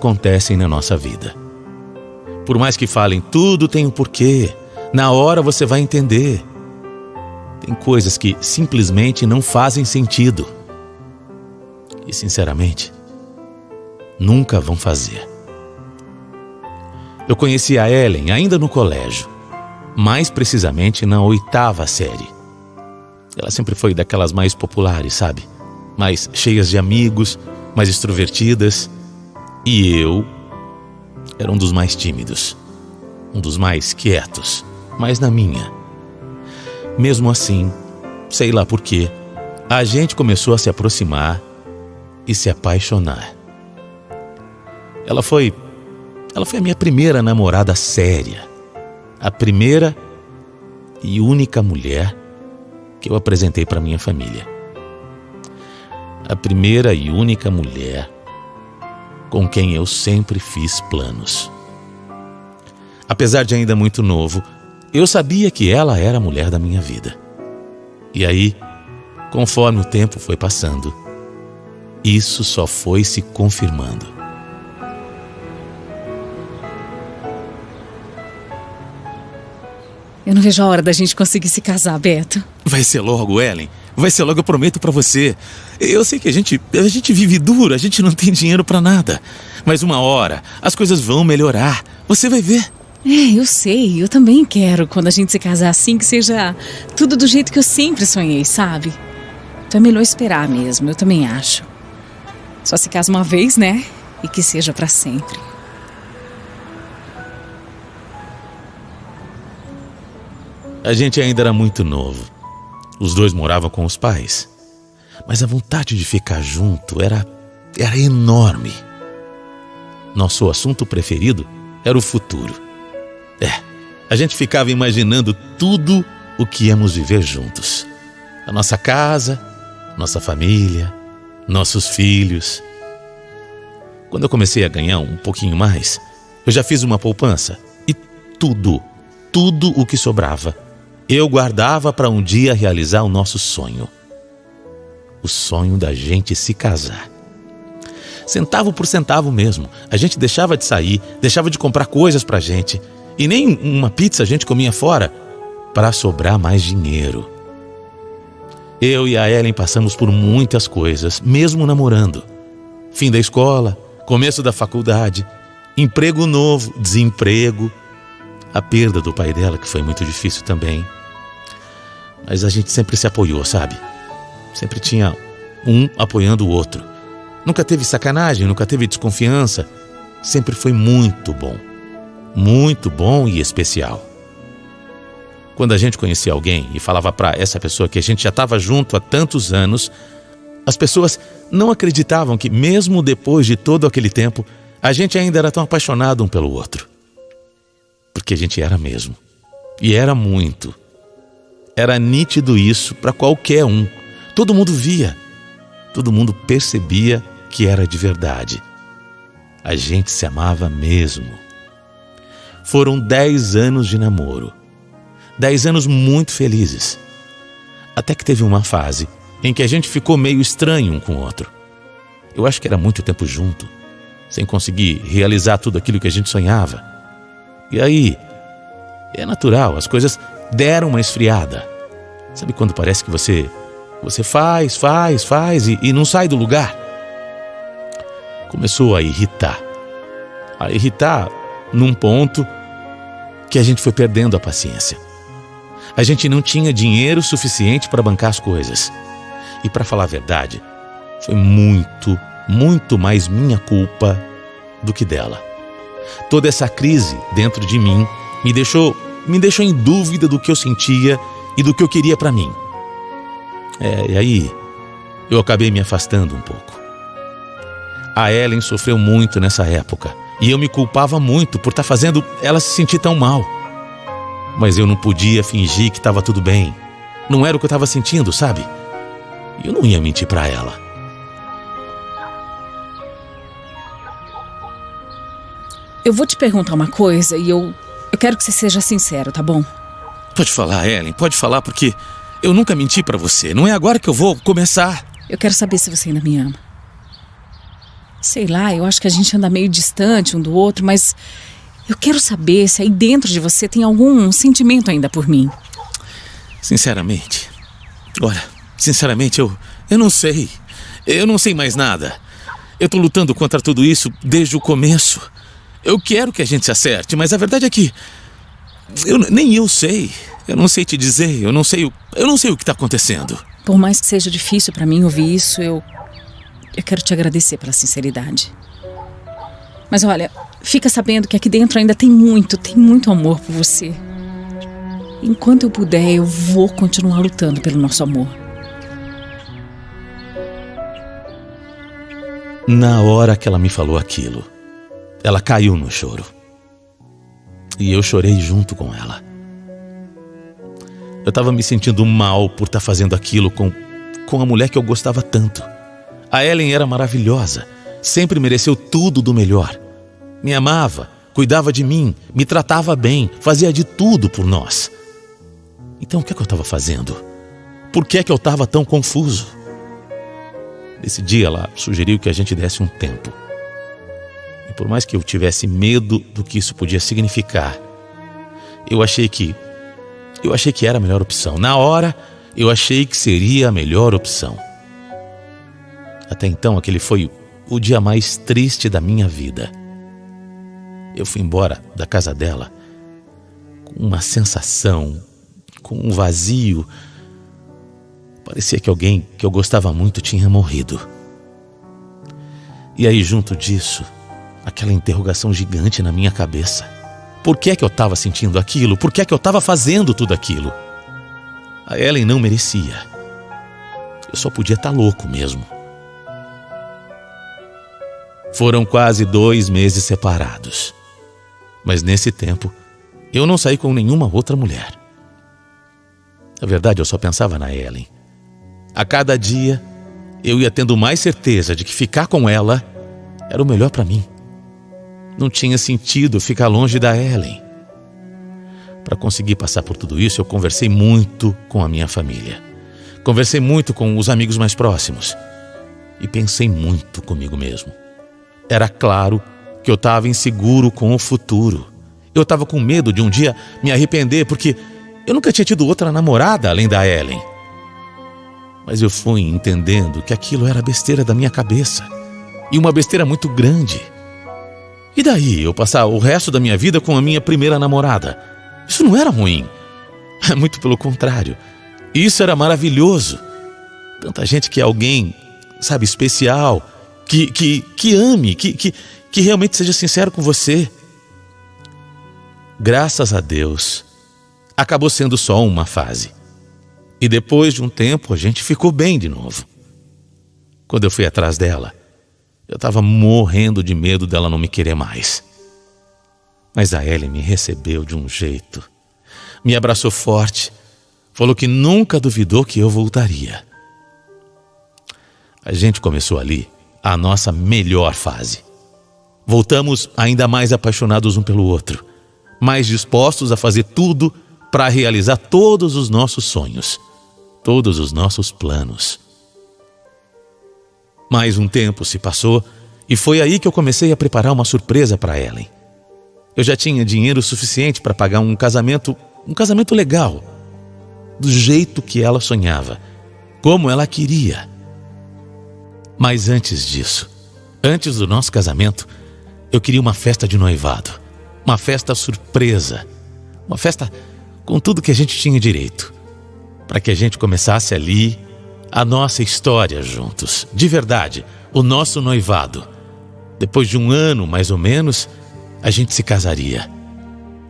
acontecem na nossa vida. Por mais que falem, tudo tem um porquê. Na hora você vai entender. Tem coisas que simplesmente não fazem sentido. E, sinceramente, nunca vão fazer. Eu conheci a Ellen ainda no colégio. Mais precisamente na 8ª série. Ela sempre foi daquelas mais populares, sabe? Mais cheias de amigos, mais extrovertidas. E eu era um dos mais tímidos. Um dos mais quietos. Mas na minha. Mesmo assim, sei lá por quê, a gente começou a se aproximar e se apaixonar. Ela foi a minha primeira namorada séria. A primeira e única mulher que eu apresentei para minha família. A primeira e única mulher com quem eu sempre fiz planos. Apesar de ainda muito novo, eu sabia que ela era a mulher da minha vida. E aí, conforme o tempo foi passando, isso só foi se confirmando. Eu não vejo a hora da gente conseguir se casar, Beto. Vai ser logo, Ellen. Vai ser logo, eu prometo pra você. Eu sei que a gente vive duro, a gente não tem dinheiro pra nada. Mas uma hora, as coisas vão melhorar. Você vai ver. Eu sei. Eu também quero, quando a gente se casar assim, que seja tudo do jeito que eu sempre sonhei, sabe? Então é melhor esperar mesmo, eu também acho. Só se casa uma vez, né? E que seja pra sempre. A gente ainda era muito novo. Os dois moravam com os pais. Mas a vontade de ficar junto era enorme. Nosso assunto preferido era o futuro. A gente ficava imaginando tudo o que íamos viver juntos. A nossa casa, nossa família, nossos filhos. Quando eu comecei a ganhar um pouquinho mais, eu já fiz uma poupança. E tudo o que sobrava, eu guardava para um dia realizar o nosso sonho. O sonho da gente se casar. Centavo por centavo mesmo. A gente deixava de sair, deixava de comprar coisas pra gente. E nem uma pizza a gente comia fora para sobrar mais dinheiro. Eu e a Ellen passamos por muitas coisas, mesmo namorando. Fim da escola, começo da faculdade, emprego novo, desemprego, a perda do pai dela, que foi muito difícil também. Mas a gente sempre se apoiou, sabe? Sempre tinha um apoiando o outro. Nunca teve sacanagem, nunca teve desconfiança. Sempre foi muito bom e especial. Quando a gente conhecia alguém e falava pra essa pessoa que a gente já estava junto há tantos anos, as pessoas não acreditavam que, mesmo depois de todo aquele tempo, a gente ainda era tão apaixonado um pelo outro. Porque a gente era mesmo. E era muito. Era nítido isso para qualquer um. Todo mundo via. Todo mundo percebia que era de verdade. A gente se amava mesmo. Foram 10 anos de namoro. 10 anos muito felizes. Até que teve uma fase em que a gente ficou meio estranho um com o outro. Eu acho que era muito tempo junto, sem conseguir realizar tudo aquilo que a gente sonhava. E aí, é natural, as coisas deram uma esfriada. Sabe quando parece que você faz e não sai do lugar? Começou a irritar. Num ponto que a gente foi perdendo a paciência. A gente não tinha dinheiro suficiente para bancar as coisas. E para falar a verdade, foi muito mais minha culpa do que dela. Toda essa crise dentro de mim me deixou em dúvida do que eu sentia e do que eu queria para mim. E aí eu acabei me afastando um pouco. A Ellen sofreu muito nessa época e eu me culpava muito por estar fazendo ela se sentir tão mal. Mas eu não podia fingir que estava tudo bem. Não era o que eu estava sentindo, sabe? E eu não ia mentir para ela. Eu vou te perguntar uma coisa e eu quero que você seja sincero, tá bom? Pode falar, Ellen, pode falar, porque eu nunca menti pra você. Não é agora que eu vou começar. Eu quero saber se você ainda me ama. Sei lá, eu acho que a gente anda meio distante um do outro, mas eu quero saber se aí dentro de você tem algum sentimento ainda por mim. Sinceramente, eu não sei. Eu não sei mais nada. Eu tô lutando contra tudo isso desde o começo. Eu quero que a gente se acerte, mas a verdade é que nem eu sei. Eu não sei te dizer, eu não sei o que tá acontecendo. Por mais que seja difícil pra mim ouvir isso, eu quero te agradecer pela sinceridade. Mas olha, fica sabendo que aqui dentro ainda tem muito amor por você. Enquanto eu puder, eu vou continuar lutando pelo nosso amor. Na hora que ela me falou aquilo, ela caiu no choro. E eu chorei junto com ela. Eu estava me sentindo mal por estar fazendo aquilo com a mulher que eu gostava tanto. A Ellen era maravilhosa, sempre mereceu tudo do melhor. Me amava, cuidava de mim, me tratava bem, fazia de tudo por nós. Então o que é que eu estava fazendo? Por que é que eu estava tão confuso? Nesse dia ela sugeriu que a gente desse um tempo. E por mais que eu tivesse medo do que isso podia significar, eu achei que era a melhor opção. Na hora, eu achei que seria a melhor opção. Até então, aquele foi o dia mais triste da minha vida. Eu fui embora da casa dela com uma sensação, com um vazio. Parecia que alguém que eu gostava muito tinha morrido. E aí, junto disso, aquela interrogação gigante na minha cabeça. Por que é que eu estava sentindo aquilo? Por que é que eu estava fazendo tudo aquilo? A Ellen não merecia. Eu só podia estar louco mesmo. Foram quase 2 meses separados. Mas nesse tempo, eu não saí com nenhuma outra mulher. Na verdade, eu só pensava na Ellen. A cada dia, eu ia tendo mais certeza de que ficar com ela era o melhor para mim. Não tinha sentido ficar longe da Ellen. Para conseguir passar por tudo isso, eu conversei muito com a minha família. Conversei muito com os amigos mais próximos. E pensei muito comigo mesmo. Era claro que eu estava inseguro com o futuro. Eu estava com medo de um dia me arrepender, porque eu nunca tinha tido outra namorada além da Ellen. Mas eu fui entendendo que aquilo era besteira da minha cabeça. E uma besteira muito grande. E daí eu passar o resto da minha vida com a minha primeira namorada? Isso não era ruim. Muito pelo contrário. Isso era maravilhoso. Tanta gente que é alguém, sabe, especial, que ame, que realmente seja sincero com você. Graças a Deus, acabou sendo só uma fase. E depois de um tempo, a gente ficou bem de novo. Quando eu fui atrás dela, eu estava morrendo de medo dela não me querer mais. Mas a Ellen me recebeu de um jeito. Me abraçou forte. Falou que nunca duvidou que eu voltaria. A gente começou ali a nossa melhor fase. Voltamos ainda mais apaixonados um pelo outro. Mais dispostos a fazer tudo para realizar todos os nossos sonhos. Todos os nossos planos. Mais um tempo se passou e foi aí que eu comecei a preparar uma surpresa para Ellen. Eu já tinha dinheiro suficiente para pagar um casamento legal, do jeito que ela sonhava, como ela queria. Mas antes disso, antes do nosso casamento, eu queria uma festa de noivado, uma festa surpresa, uma festa com tudo que a gente tinha direito, para que a gente começasse ali a nossa história juntos, de verdade, o nosso noivado. Depois de 1 ano, mais ou menos, a gente se casaria.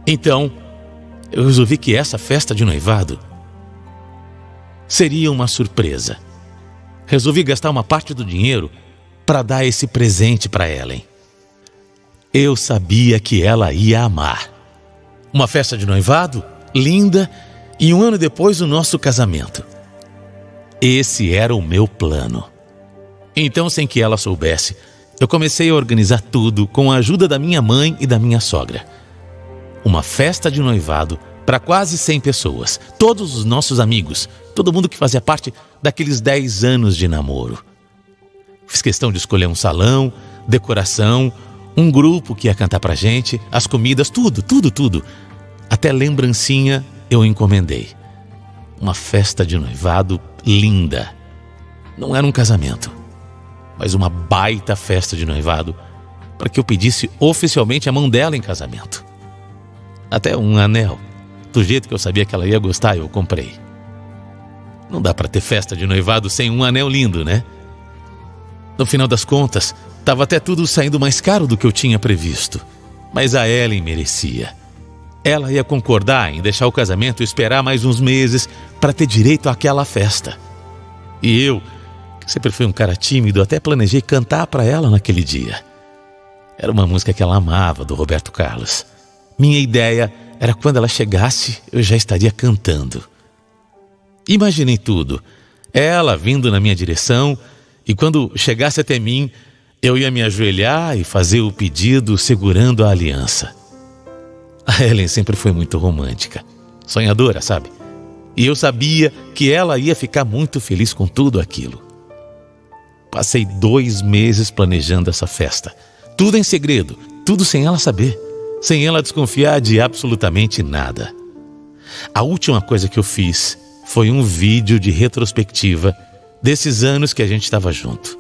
Então, eu resolvi que essa festa de noivado seria uma surpresa. Resolvi gastar uma parte do dinheiro para dar esse presente para Ellen. Eu sabia que ela ia amar. Uma festa de noivado, linda, e 1 ano depois o nosso casamento. Esse era o meu plano. Então, sem que ela soubesse, eu comecei a organizar tudo com a ajuda da minha mãe e da minha sogra. Uma festa de noivado para quase 100 pessoas, todos os nossos amigos, todo mundo que fazia parte daqueles 10 anos de namoro. Fiz questão de escolher um salão, decoração, um grupo que ia cantar pra gente, as comidas, tudo. Até lembrancinha eu encomendei. Uma festa de noivado linda. Não era um casamento, mas uma baita festa de noivado para que eu pedisse oficialmente a mão dela em casamento. Até um anel, do jeito que eu sabia que ela ia gostar, eu comprei. Não dá para ter festa de noivado sem um anel lindo, né? No final das contas, estava até tudo saindo mais caro do que eu tinha previsto. Mas a Ellen merecia. Ela ia concordar em deixar o casamento e esperar mais uns meses para ter direito àquela festa. E eu, que sempre fui um cara tímido, até planejei cantar para ela naquele dia. Era uma música que ela amava, do Roberto Carlos. Minha ideia era quando ela chegasse, eu já estaria cantando. Imaginei tudo. Ela vindo na minha direção e quando chegasse até mim, eu ia me ajoelhar e fazer o pedido segurando a aliança. A Ellen sempre foi muito romântica, sonhadora, sabe? E eu sabia que ela ia ficar muito feliz com tudo aquilo. Passei 2 meses planejando essa festa. Tudo em segredo, tudo sem ela saber, sem ela desconfiar de absolutamente nada. A última coisa que eu fiz foi um vídeo de retrospectiva desses anos que a gente estava junto.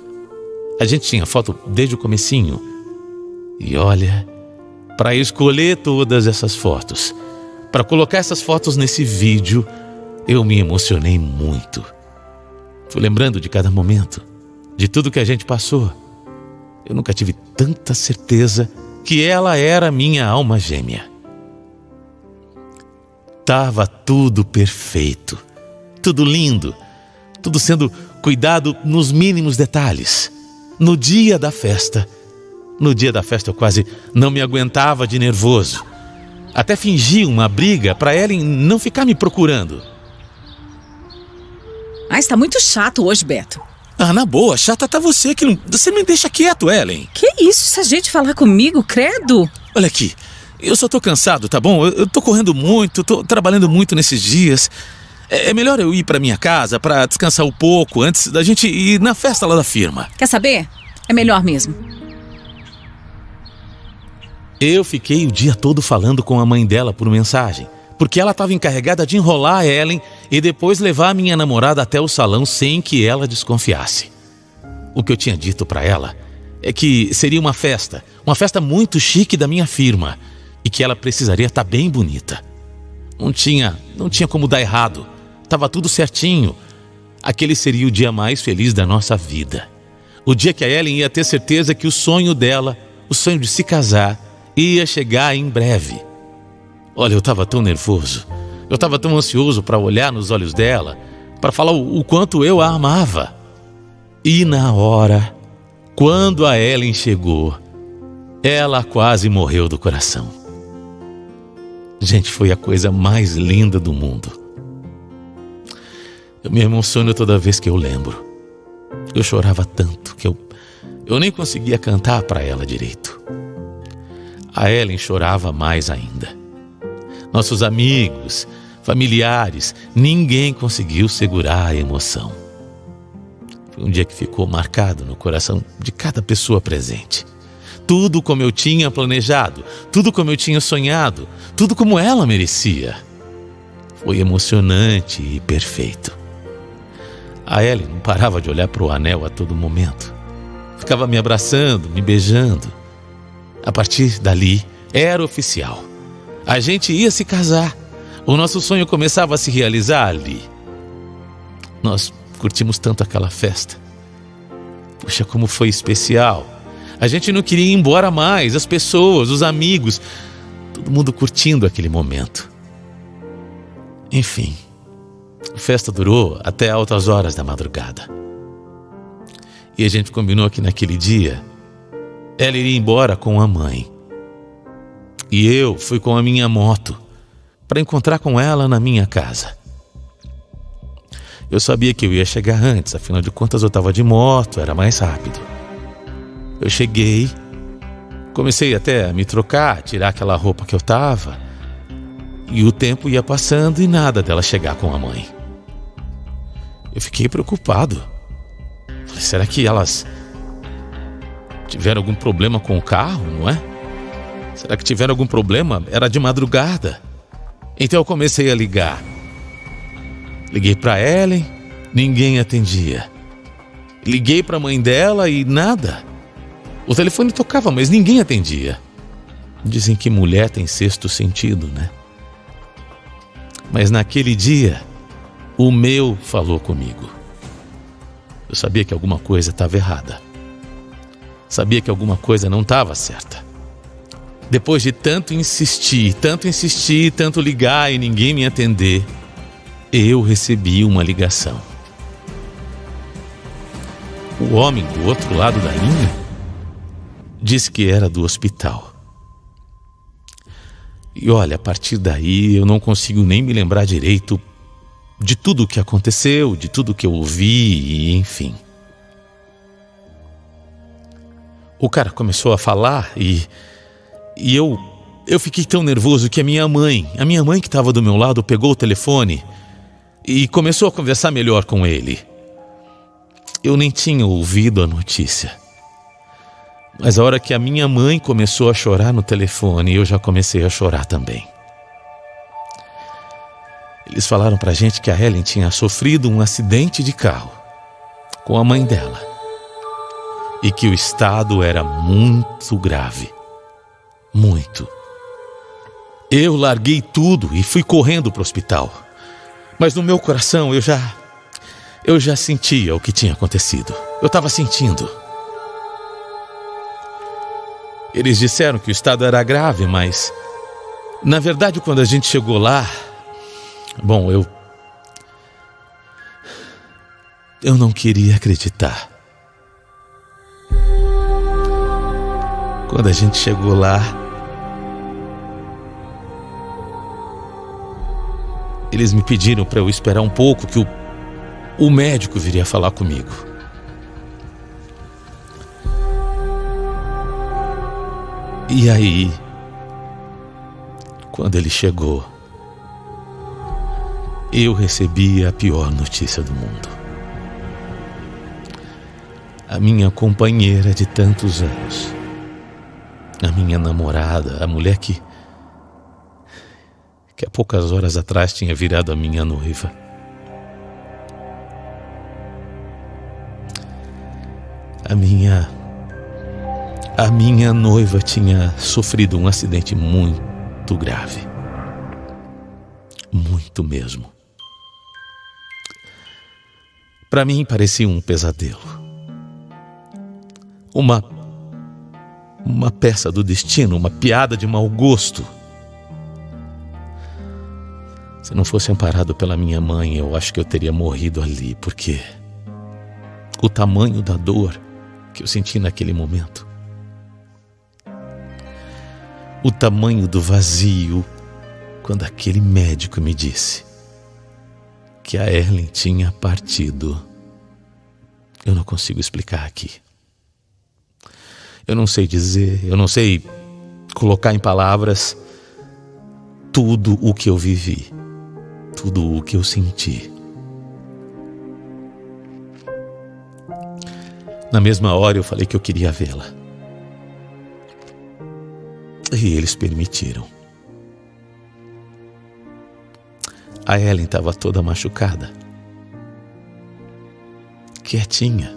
A gente tinha foto desde o comecinho. E olha, para escolher todas essas fotos, para colocar essas fotos nesse vídeo, eu me emocionei muito. Fui lembrando de cada momento, de tudo que a gente passou. Eu nunca tive tanta certeza que ela era minha alma gêmea. Tava tudo perfeito, tudo lindo, tudo sendo cuidado nos mínimos detalhes. No dia da festa eu quase não me aguentava de nervoso. Até fingi uma briga para Ellen não ficar me procurando. Está muito chato hoje, Beto. Na boa, chata tá você que não... Você me deixa quieto, Ellen. Que isso? Se a gente falar comigo, credo? Olha aqui, eu só tô cansado, tá bom? Eu tô correndo muito, tô trabalhando muito nesses dias. É melhor eu ir pra minha casa pra descansar um pouco antes da gente ir na festa lá da firma. Quer saber? É melhor mesmo. Eu fiquei o dia todo falando com a mãe dela por mensagem, porque ela estava encarregada de enrolar a Ellen e depois levar a minha namorada até o salão sem que ela desconfiasse. O que eu tinha dito pra ela é que seria uma festa muito chique da minha firma e que ela precisaria estar bem bonita. Não tinha como dar errado. Tava tudo certinho. Aquele seria o dia mais feliz da nossa vida. O dia que a Ellen ia ter certeza que o sonho dela, o sonho de se casar, ia chegar em breve. Olha, eu estava tão nervoso. Eu estava tão ansioso para olhar nos olhos dela, para falar o quanto eu a amava. E na hora, quando a Ellen chegou, ela quase morreu do coração. Gente, foi a coisa mais linda do mundo. Eu me emociono toda vez que eu lembro. Eu chorava tanto que eu nem conseguia cantar para ela direito. A Ellen chorava mais ainda. Nossos amigos, familiares, ninguém conseguiu segurar a emoção. Foi um dia que ficou marcado no coração de cada pessoa presente. Tudo como eu tinha planejado, tudo como eu tinha sonhado, tudo como ela merecia. Foi emocionante e perfeito. A Ellen não parava de olhar para o anel a todo momento. Ficava me abraçando, me beijando. A partir dali, era oficial. A gente ia se casar. O nosso sonho começava a se realizar ali. Nós curtimos tanto aquela festa. Puxa, como foi especial. A gente não queria ir embora mais. As pessoas, os amigos, todo mundo curtindo aquele momento. Enfim, a festa durou até altas horas da madrugada. E a gente combinou que naquele dia ela iria embora com a mãe. E eu fui com a minha moto para encontrar com ela na minha casa. Eu sabia que eu ia chegar antes, afinal de contas eu estava de moto, era mais rápido. Eu cheguei, comecei até a me trocar, tirar aquela roupa que eu estava. E o tempo ia passando e nada dela chegar com a mãe. Eu fiquei preocupado. Falei, será que elas tiveram algum problema com o carro, não é? Será que tiveram algum problema? Era de madrugada. Então eu comecei a ligar. Liguei para Ellen, ninguém atendia. Liguei para a mãe dela e nada. O telefone tocava, mas ninguém atendia. Dizem que mulher tem sexto sentido, né? Mas naquele dia, o meu falou comigo. Eu sabia que alguma coisa estava errada. Sabia que alguma coisa não estava certa. Depois de tanto insistir, tanto ligar e ninguém me atender, eu recebi uma ligação. O homem do outro lado da linha disse que era do hospital. E olha, a partir daí eu não consigo nem me lembrar direito de tudo o que aconteceu, de tudo que eu ouvi, e enfim. O cara começou a falar e eu fiquei tão nervoso que a minha mãe que estava do meu lado, pegou o telefone e começou a conversar melhor com ele. Eu nem tinha ouvido a notícia. Mas a hora que a minha mãe começou a chorar no telefone, eu já comecei a chorar também. Eles falaram pra gente que a Ellen tinha sofrido um acidente de carro com a mãe dela e que o estado era muito grave. Muito. Eu larguei tudo e fui correndo pro hospital. Mas no meu coração eu já sentia o que tinha acontecido. Eu estava sentindo. Eles disseram que o estado era grave, mas na verdade quando a gente chegou lá, bom, eu não queria acreditar. Quando a gente chegou lá, eles me pediram para eu esperar um pouco, que o médico viria falar comigo. E aí, quando ele chegou, eu recebi a pior notícia do mundo. A minha companheira de tantos anos, a minha namorada, a mulher que há poucas horas atrás tinha virado a minha noiva, a minha noiva tinha sofrido um acidente muito grave. Muito mesmo. Para mim parecia um pesadelo. Uma peça do destino, uma piada de mau gosto. Se não fosse amparado pela minha mãe, eu acho que eu teria morrido ali, porque o tamanho da dor que eu senti naquele momento, o tamanho do vazio quando aquele médico me disse que a Ellen tinha partido, eu não consigo explicar aqui. Eu não sei dizer, eu não sei colocar em palavras tudo o que eu vivi, tudo o que eu senti. Na mesma hora eu falei que eu queria vê-la. E eles permitiram. A Ellen estava toda machucada, quietinha.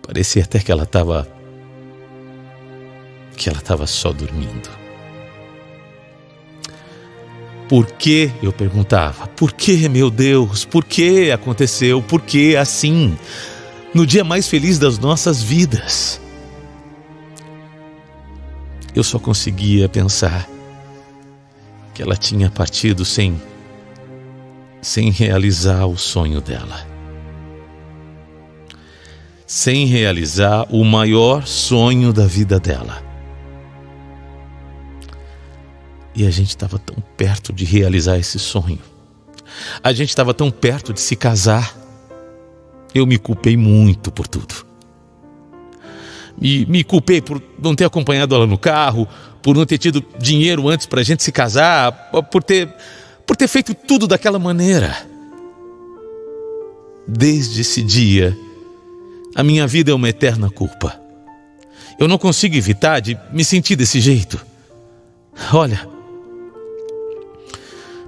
Parecia até que ela estava só dormindo. Por que? Eu perguntava. Por que, meu Deus? Por que aconteceu? Por que assim? No dia mais feliz das nossas vidas. Eu só conseguia pensar que ela tinha partido sem realizar o sonho dela. Sem realizar o maior sonho da vida dela. E a gente estava tão perto de realizar esse sonho. A gente estava tão perto de se casar. Eu me culpei muito por tudo. Me culpei por não ter acompanhado ela no carro, por não ter tido dinheiro antes para a gente se casar, por ter feito tudo daquela maneira. Desde esse dia, A minha vida é uma eterna culpa. Eu não consigo evitar de me sentir desse jeito. Olha,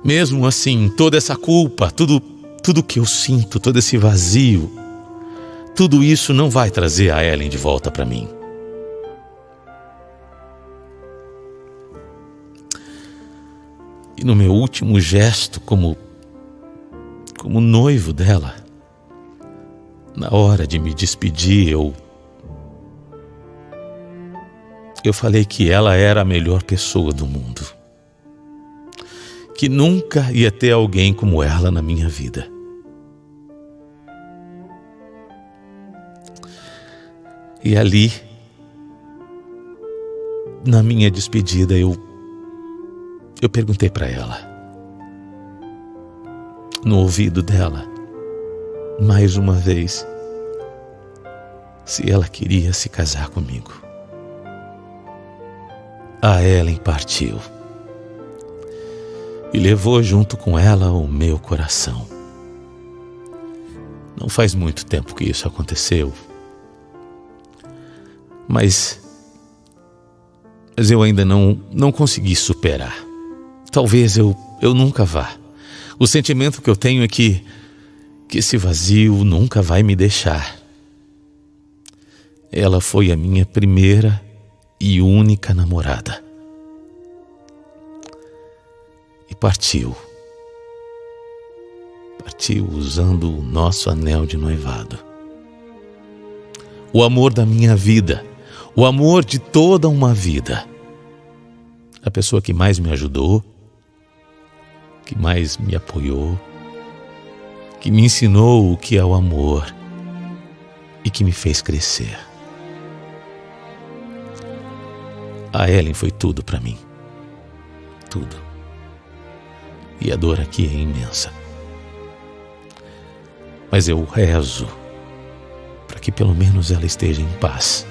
mesmo assim, toda essa culpa, tudo que eu sinto, todo esse vazio, tudo isso não vai trazer a Ellen de volta para mim. E no meu último gesto como noivo dela, na hora de me despedir, eu falei que ela era a melhor pessoa do mundo. Que nunca ia ter alguém como ela na minha vida. E ali, na minha despedida, eu perguntei para ela, no ouvido dela, mais uma vez, se ela queria se casar comigo. A Ellen partiu e levou junto com ela o meu coração. Não faz muito tempo que isso aconteceu, mas eu ainda não consegui superar. Talvez eu nunca vá. O sentimento que eu tenho é que esse vazio nunca vai me deixar. Ela foi a minha primeira e única namorada. E partiu. Partiu usando o nosso anel de noivado. O amor da minha vida. O amor de toda uma vida. A pessoa que mais me ajudou, que mais me apoiou, que me ensinou o que é o amor e que me fez crescer. A Ellen foi tudo para mim. Tudo. E a dor aqui é imensa. Mas eu rezo para que pelo menos ela esteja em paz.